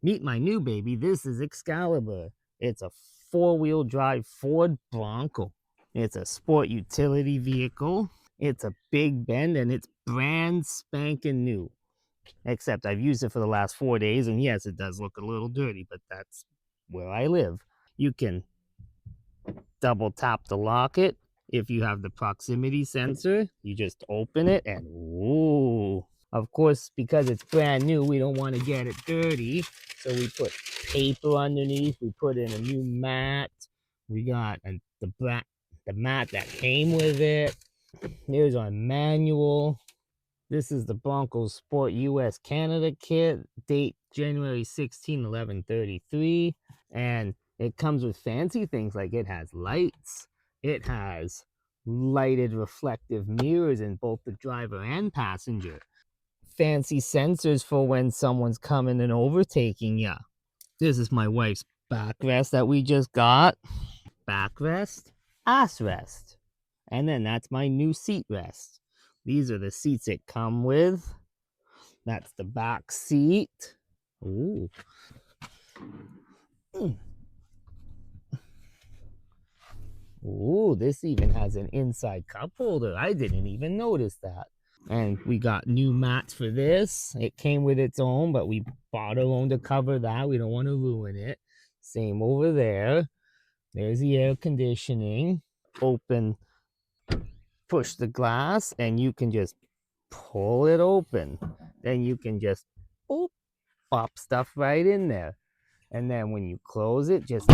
Meet my new baby. This is Excalibur. It's a four-wheel drive Ford Bronco. It's a sport utility vehicle. It's a big bend and it's brand spanking new. Except I've used it for the last 4 days, and yes, it does look a little dirty, but that's where I live. You can double tap to lock it. If you have the proximity sensor, you just open it and ooh. Of course, because it's brand new, we don't want to get it dirty. So we put paper underneath. We put in a new mat. We got the mat that came with it. Here's our manual. This is the Bronco Sport US Canada kit. Date January 16, 1133. And it comes with fancy things like it has lights. It has lighted reflective mirrors in both the driver and passenger. Fancy sensors for when someone's coming and overtaking ya. This is my wife's backrest that we just got. Backrest, ass rest. And then that's my new seat rest. These are the seats it come with. That's the back seat. Ooh. Ooh, this even has an inside cup holder. I didn't even notice that. And we got new mats for this. It came with its own, but we bought our own to cover that. We don't want to ruin it. Same over there. There's the air conditioning. Open, push the glass, and you can just pull it open. Then you can just pop stuff right in there. And then when you close it, just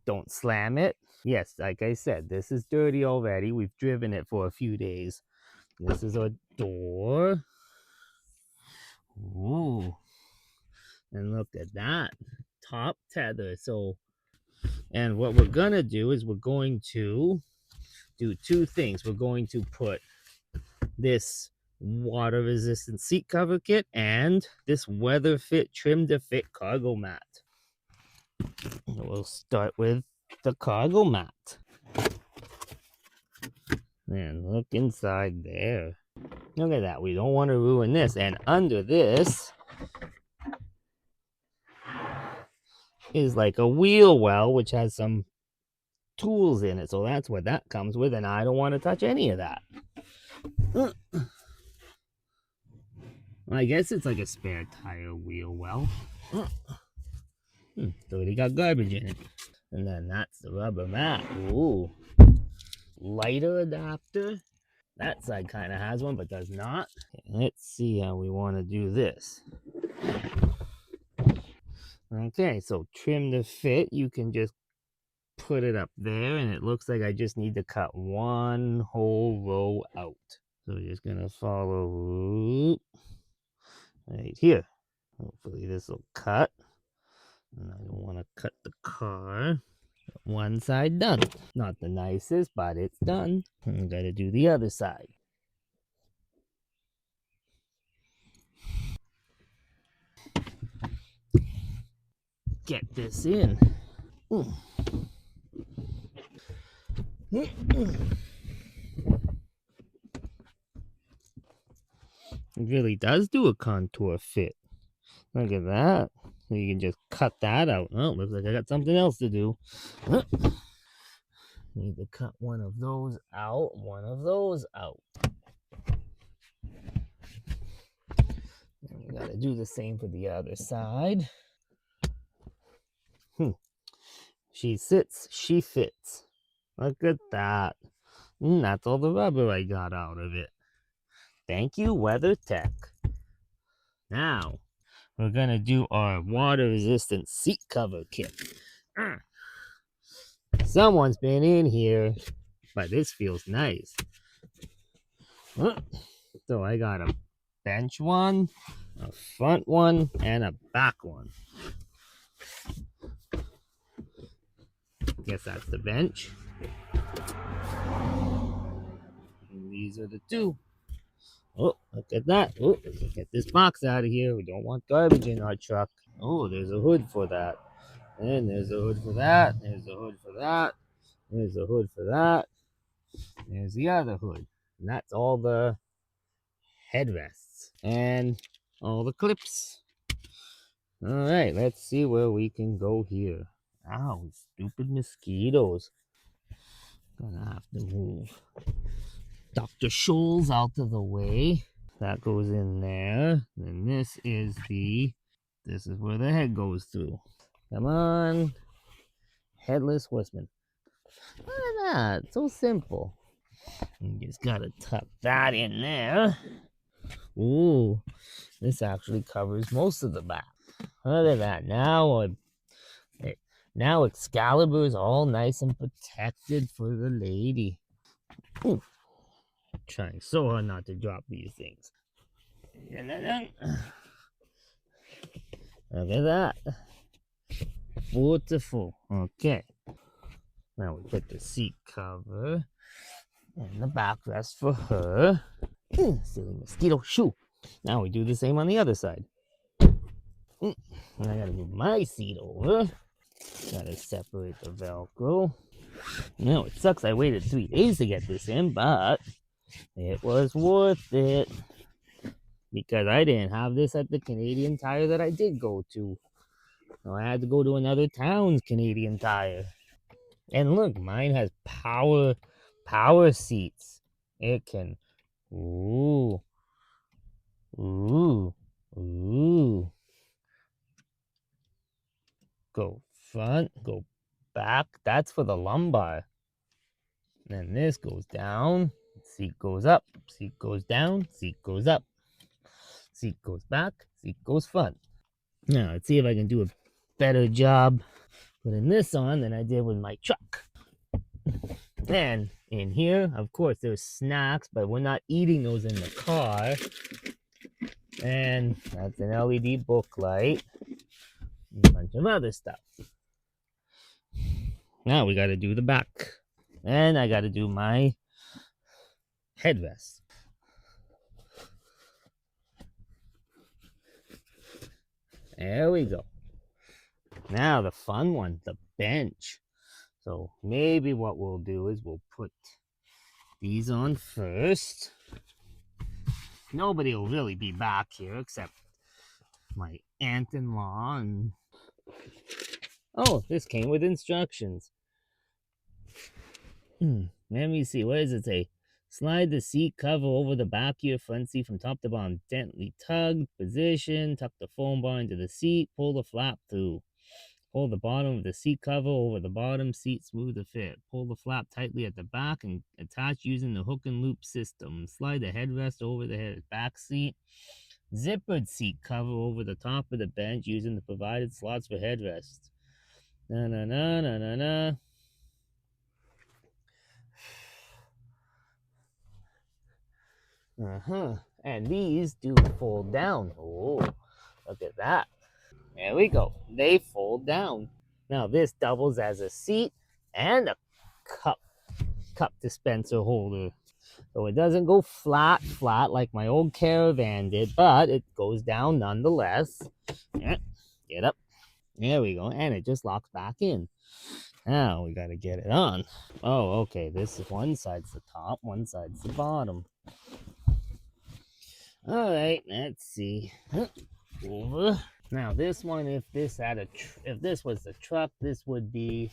don't slam it. Yes, like I said, this is dirty already. We've driven it for a few days. This is our door. Ooh. And look at that. Top tether. So, and what we're going to do is we're going to do two things. We're going to put this water resistant seat cover kit and this weather fit trim to fit cargo mat. We'll start with the cargo mat. And look inside there. Look at that. We don't want to ruin this. And under this is like a wheel well, which has some tools in it. So that's what that comes with. And I don't want to touch any of that. I guess it's like a spare tire wheel well. So they got garbage in it. And then that's the rubber mat. Ooh. Lighter adapter. That side kind of has one, but does not. Let's see how we want to do this. Okay, so trim to fit. You can just put it up there, and it looks like I just need to cut one whole row out. So we're just going to follow right here. Hopefully this will cut. And I don't want to cut the car. One side done. Not the nicest, but it's done. I'm going to do the other side. Get this in. It really does do a contour fit. Look at that. So you can just cut that out. Oh, looks like I got something else to do. Need to cut one of those out, one of those out. And we gotta do the same for the other side. She sits, she fits. Look at that. That's all the rubber I got out of it. Thank you, WeatherTech. Now, we're gonna do our water-resistant seat cover kit. Someone's been in here, but this feels nice. So I got a bench one, a front one, and a back one. Guess that's the bench. And these are the two. Oh, look at that. Oh, get this box out of here. We don't want garbage in our truck. Oh, there's a hood for that. And there's a hood for that. There's a hood for that. There's a hood for that. There's the other hood. And that's all the headrests and all the clips. Alright, let's see where we can go here. Ow, stupid mosquitoes. Gonna have to move Dr. Scholl's out of the way. That goes in there. Then this is where the head goes through. Come on. Headless horseman. Look at that. So simple. You just gotta tuck that in there. Ooh, this actually covers most of the back. Look at that. Now Excalibur is all nice and protected for the lady. Ooh, trying so hard not to drop these things. Look at that. Beautiful. Okay. Now we put the seat cover and the backrest for her. Silly mosquito. Shoo. Now we do the same on the other side. And I gotta move my seat over. Gotta separate the Velcro. Now it sucks I waited 3 days to get this in, but it was worth it. Because I didn't have this at the Canadian Tire that I did go to. So I had to go to another town's Canadian Tire. And look, mine has power seats. It can ooh, ooh, ooh. Go front, go back. That's for the lumbar. Then this goes down. Seat goes up. Seat goes down. Seat goes up. Seat goes back. Seat goes front. Now let's see if I can do a better job putting this on than I did with my truck. And in here, of course, there's snacks, but we're not eating those in the car. And that's an LED book light. And a bunch of other stuff. Now we got to do the back. And I got to do my headrest. There we go. Now the fun one, the bench. So maybe what we'll do is we'll put these on first. Nobody will really be back here except my aunt-in-law and... Oh, this came with instructions. Let me see. What does it say? Slide the seat cover over the back of your front seat from top to bottom. Gently tug, position, tuck the foam bar into the seat, pull the flap through. Pull the bottom of the seat cover over the bottom seat, smooth the fit. Pull the flap tightly at the back and attach using the hook and loop system. Slide the headrest over the back seat. Zippered seat cover over the top of the bench using the provided slots for headrests. Na na na na na na. And these do fold down. Oh, look at that. There we go. They fold down. Now this doubles as a seat and a cup dispenser holder. So it doesn't go flat like my old Caravan did, but it goes down nonetheless. Yeah, get up. There we go. And it just locks back in. Now we got to get it on. Oh, okay. This is one side's the top, one side's the bottom. All right, let's see. Over. Now this one, if this was the truck, this would be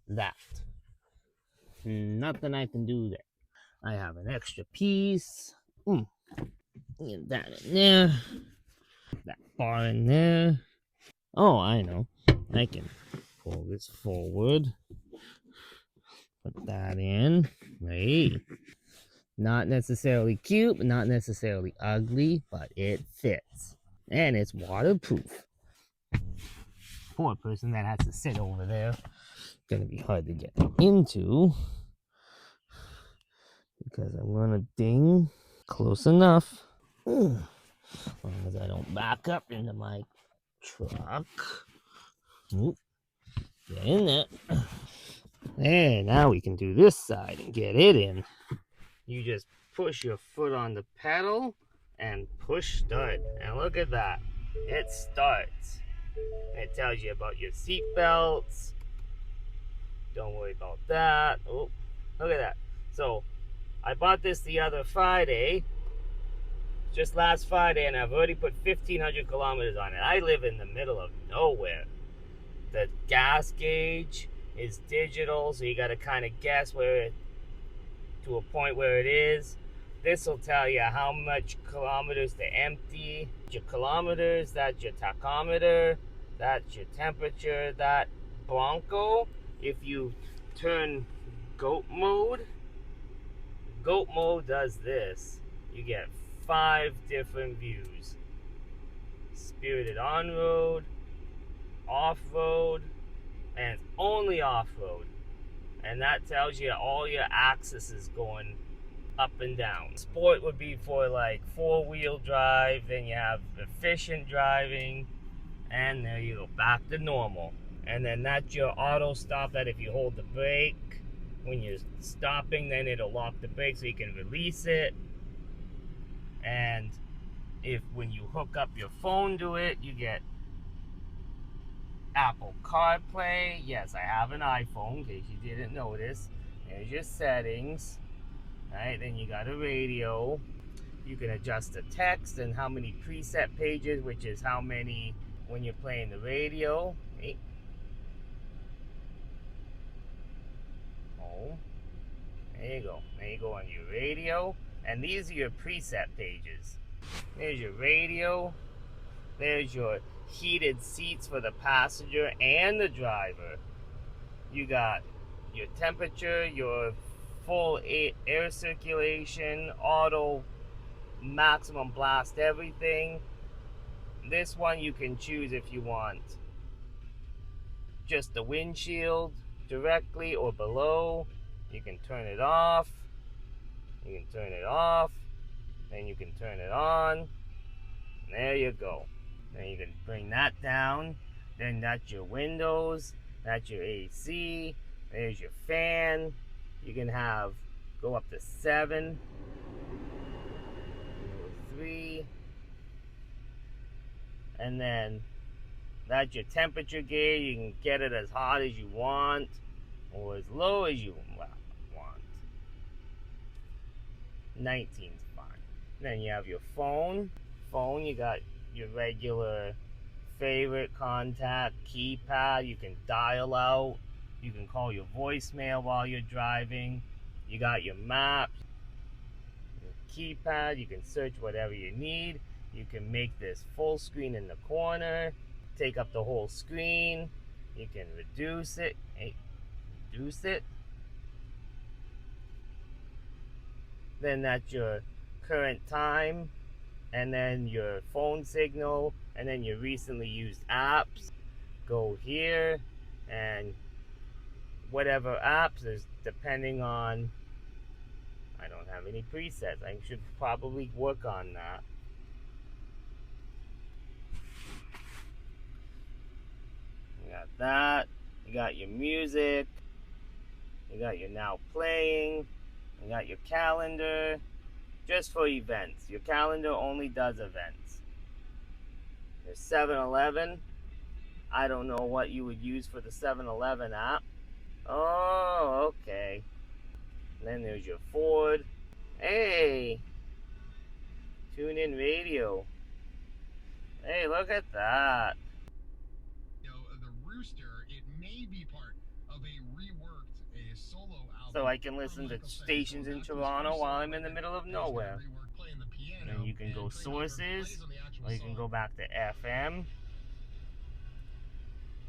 that. Nothing I can do there. I have an extra piece. Get that in there. That bar in there. Oh, I know. I can pull this forward. Put that in. Hey. Not necessarily cute, but not necessarily ugly, but it fits. And it's waterproof. Poor person that has to sit over there. Gonna be hard to get into. Because I'm gonna ding close enough. As long as I don't back up into my truck. Oop. Get in there. There, now we can do this side and get it in. You just push your foot on the pedal and push start. And look at that. It starts. It tells you about your seat belts. Don't worry about that. Oh, look at that. So I bought this the other Friday. just last Friday, and I've already put 1,500 kilometers on it. I live in the middle of nowhere. The gas gauge is digital, so you got to kind of guess where it, to a point where it is. This will tell you how much kilometers to empty. Your kilometers, that's your tachometer, that's your temperature. That Bronco, if you turn goat mode does this. You get 5 different views. Spirited on-road, off-road, and it's only off-road. And that tells you all your axis is going up and down. Sport would be for like 4-wheel drive, then you have efficient driving, and there you go, back to normal. And then that's your auto stop, that if you hold the brake when you're stopping, then it'll lock the brake so you can release it. And if when you hook up your phone to it, you get Apple CarPlay. Yes, I have an iPhone, in case you didn't notice. There's your settings. Alright, then you got a radio. You can adjust the text and how many preset pages, which is how many when you're playing the radio. Right? Oh, there you go. There you go on your radio. And these are your preset pages. There's your radio. There's your heated seats for the passenger and the driver. You got your temperature, your full air circulation, auto, maximum blast, everything. This one you can choose if you want just the windshield directly or below. You can turn it off. You can turn it off. Then you can turn it on. There you go. Then you can bring that down. Then that's your windows. That's your AC. There's your fan. You can have go up to 7. 3. And then that's your temperature gauge. You can get it as hot as you want or as low as you want. 19's fine. Then you have your phone. You got your regular favorite contact keypad. You can dial out. You can call your voicemail while you're driving. You got your maps, your keypad. You can search whatever you need. You can make this full screen in the corner, take up the whole screen. You can reduce it. Then that's your current time, and then your phone signal, and then your recently used apps. Go here, and whatever apps is depending on, I don't have any presets. I should probably work on that. You got that. You got your music. You got your now playing. You got your calendar. Just for events. Your calendar only does events. There's 7-Eleven. I don't know what you would use for the 7-Eleven app. Oh, okay. And then there's your Ford. Hey! Tune in radio. Hey, look at that. The Rooster, it may be part of a reworked solo album. So I can listen to stations in Toronto while I'm in the middle of nowhere. And you can go sources, or you can go back to FM.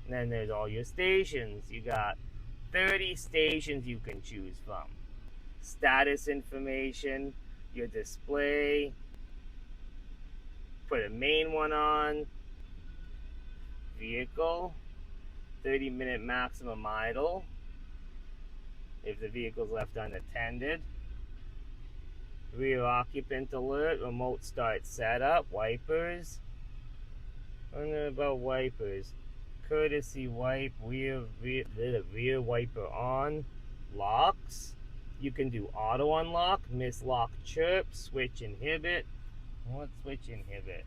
And then there's all your stations. You got 30 stations you can choose from. Status information, your display, put a main one on, vehicle, 30-minute maximum idle, if the vehicle's left unattended, rear occupant alert, remote start setup, wipers. I don't know about wipers. Courtesy wipe, rear wiper on, locks. You can do auto unlock, miss lock chirp, switch inhibit. What switch inhibit?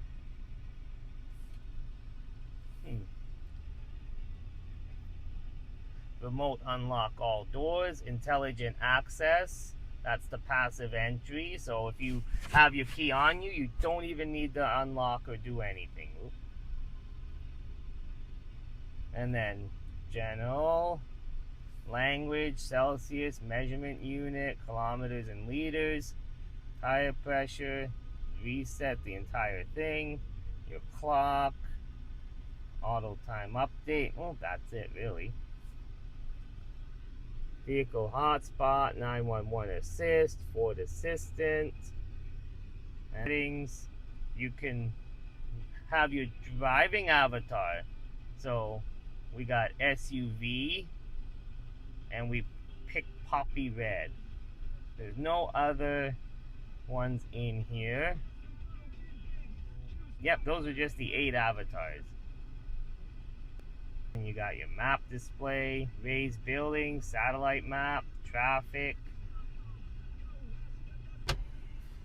Remote unlock all doors, intelligent access, That's the passive entry. So if you have your key on you, you don't even need to unlock or do anything. And then general, language, Celsius, measurement unit, kilometers and liters, tire pressure, reset the entire thing, your clock, auto time update. Well, that's it really. Vehicle hotspot, 911 assist, Ford assistant, settings. You can have your driving avatar. So we got SUV and we picked Poppy Red. There's no other ones in here. Yep, those are just the 8 avatars. And you got your map display, raised buildings, satellite map, traffic.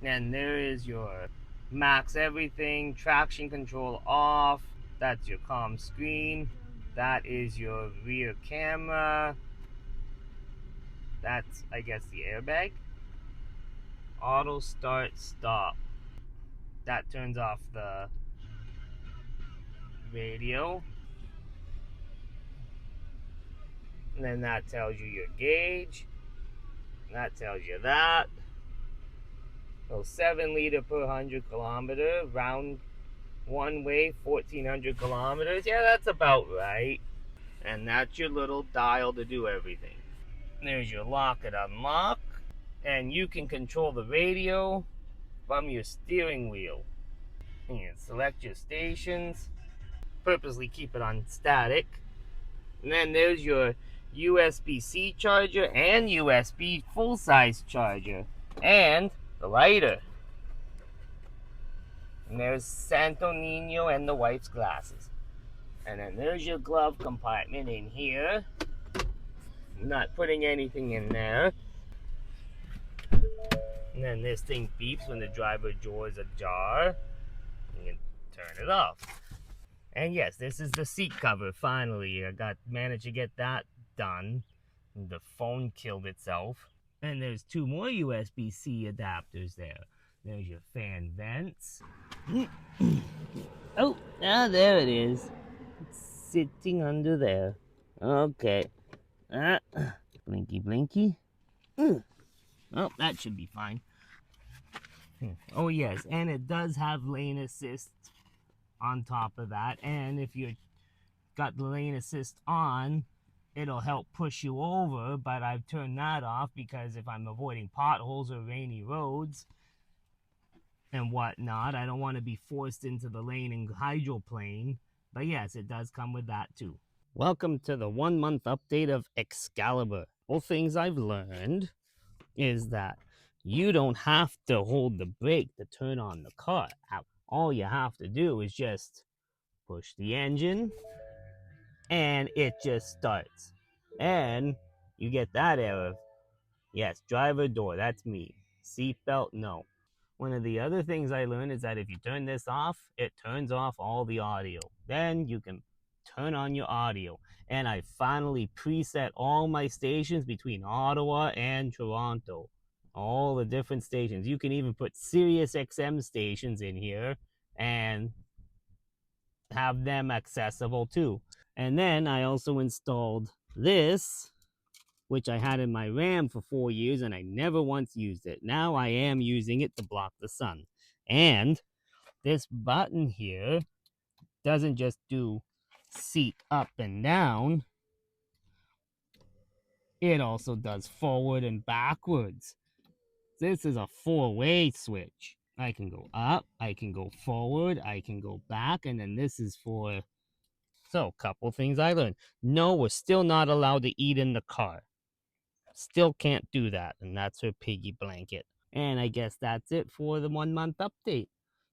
And there is your max everything, traction control off. That's your comm screen. That is your rear camera. That's, I guess, the airbag. Auto start stop. That turns off the radio. And then that tells you your gauge. And that tells you that. So 7 liter per 100 kilometer, round one way, 1400 kilometers. Yeah, that's about right. And that's your little dial to do everything. There's your lock and unlock. And you can control the radio from your steering wheel. And you select your stations. Purposely keep it on static. And then there's your USB-C charger and USB full-size charger. And the lighter. And there's Santo Nino and the wife's glasses. And then there's your glove compartment in here. I'm not putting anything in there. And then this thing beeps when the driver door is ajar. You can turn it off. And yes, this is the seat cover. Finally, managed to get that done. The phone killed itself. And there's 2 more USB-C adapters there. There's your fan vents. Oh, there it is. It's sitting under there. Okay. Blinky, blinky. Oh, that should be fine. Oh, yes, and it does have lane assist on top of that. And if you got the lane assist on, it'll help push you over, but I've turned that off because if I'm avoiding potholes or rainy roads and whatnot, I don't want to be forced into the lane and hydroplane. But yes, it does come with that too. Welcome to the 1-month update of Excalibur. All things I've learned is that you don't have to hold the brake to turn on the car. All you have to do is just push the engine and it just starts. And you get that error. Yes, driver door, that's me. Seatbelt, no. One of the other things I learned is that if you turn this off, it turns off all the audio. Then you can turn on your audio. And I finally preset all my stations between Ottawa and Toronto. All the different stations. You can even put Sirius XM stations in here and have them accessible too. And then I also installed this, which I had in my RAM for 4 years and I never once used it. Now I am using it to block the sun. And this button here doesn't just do seat up and down, it also does forward and backwards. This is a 4-way switch. I can go up, I can go forward, I can go back, and then this is for... So, couple things I learned. No, we're still not allowed to eat in the car. Still can't do that, and that's her piggy blanket. And I guess that's it for the 1-month update.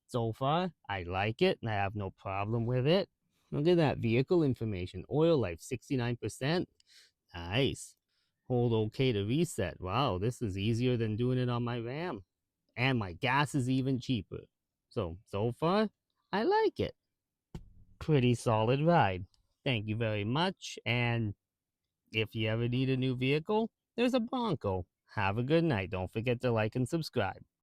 So far, I like it, and I have no problem with it. Look at that vehicle information. Oil life, 69%. Nice. Hold OK to reset. Wow, this is easier than doing it on my RAM. And my gas is even cheaper. So far, I like it. Pretty solid ride. Thank you very much. And if you ever need a new vehicle, there's a Bronco. Have a good night. Don't forget to like and subscribe.